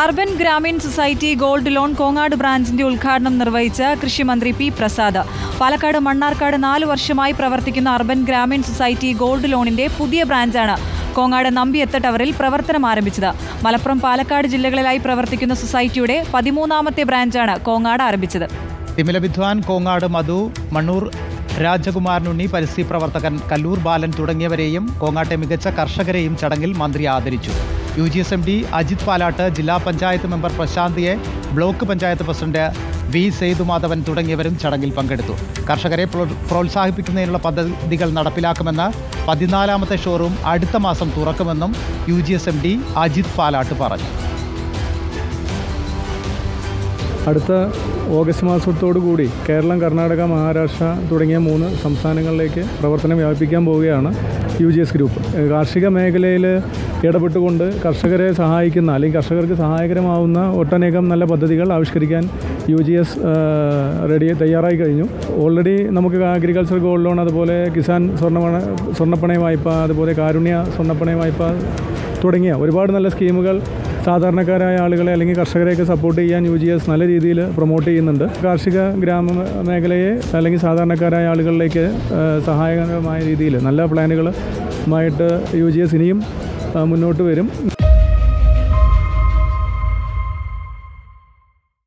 Urban Grameen society gold loan Kongad ബ്രാഞ്ചിന്റെ ഉദ്ഘാടനം നിർവഹിച്ച കൃഷിമന്ത്രി പി പ്രസാദ്. പാലക്കാട് മണ്ണാർക്കാട് 4 വർഷമായി പ്രവർത്തിക്കുന്ന അർബൻ ഗ്രാമീൺ സൊസൈറ്റി ഗോൾഡ് ലോണിന്റെ പുതിയ ബ്രാഞ്ചാണ് കോങ്ങാട് നമ്പിയത്ത് ടവറിൽ പ്രവർത്തനം ആരംഭിച്ചത്. മലപ്പുറം, പാലക്കാട് ജില്ലകളിലായി പ്രവർത്തിക്കുന്ന സൊസൈറ്റിയുടെ 13ാമത്തെ ബ്രാഞ്ചാണ് കോങ്ങാട് ആരംഭിച്ചത്. തിമില വിദ്വാൻ കോങ്ങാട് മധു, മണ്ണൂർ രാജകുമാരനുണ്ണി, പരിസ്ഥിതി പ്രവർത്തകൻ കല്ലൂർ ബാലൻ തുടങ്ങിയവരെയും കോങ്ങാട്ടെ മികച്ച കർഷകരെയും ചടങ്ങിൽ മന്ത്രി ആദരിച്ചു. UGSMD അജിത് പാലാട്ട്, ജില്ലാ പഞ്ചായത്ത് മെമ്പർ പ്രശാന്തിയെ, block panchayat president V Sethumadhavan തുടങ്ങിയവരും ചടങ്ങിൽ പങ്കെടുത്തു. കർഷകരെ പ്രോത്സാഹിപ്പിക്കുന്നതിനുള്ള പദ്ധതികൾ നടപ്പിലാക്കുമെന്ന് 14ാമത്തെ ഷോറൂം അടുത്ത മാസം തുറക്കുമെന്നും UGSMD അജിത് പാലാട്ട് പറഞ്ഞു. അടുത്ത ഓഗസ്റ്റ് മാസത്തോടു കൂടി കേരളം, കർണാടക, മഹാരാഷ്ട്ര തുടങ്ങിയ 3 സംസ്ഥാനങ്ങളിലേക്ക് പ്രവർത്തനം വ്യാപിപ്പിക്കാൻ പോവുകയാണ് UGS ഗ്രൂപ്പ്. കാർഷിക മേഖലയിൽ ഇടപെട്ടുകൊണ്ട് കർഷകരെ സഹായിക്കുന്ന അല്ലെങ്കിൽ കർഷകർക്ക് സഹായകരമാവുന്ന ഒട്ടനേകം നല്ല പദ്ധതികൾ ആവിഷ്കരിക്കാൻ UGS തയ്യാറായി കഴിഞ്ഞു. ഓൾറെഡി നമുക്ക് അഗ്രികൾച്ചർ ഗോൾഡ് ലോൺ, അതുപോലെ കിസാൻ സ്വർണ്ണപ്പണയ വായ്പ, അതുപോലെ കാരുണ്യ സ്വർണ്ണപ്പണയ വായ്പ തുടങ്ങിയ ഒരുപാട് നല്ല സ്കീമുകൾ സാധാരണക്കാരായ ആളുകളെ അല്ലെങ്കിൽ കർഷകരെയൊക്കെ സപ്പോർട്ട് ചെയ്യാൻ UGS നല്ല രീതിയിൽ പ്രൊമോട്ട് ചെയ്യുന്നുണ്ട്. കാർഷിക ഗ്രാമ മേഖലയെ അല്ലെങ്കിൽ സാധാരണക്കാരായ ആളുകളിലേക്ക് സഹായകരമായ രീതിയിൽ നല്ല പ്ലാനുകളുമായിട്ട് UGS ഇനിയും മുന്നോട്ട് വരും.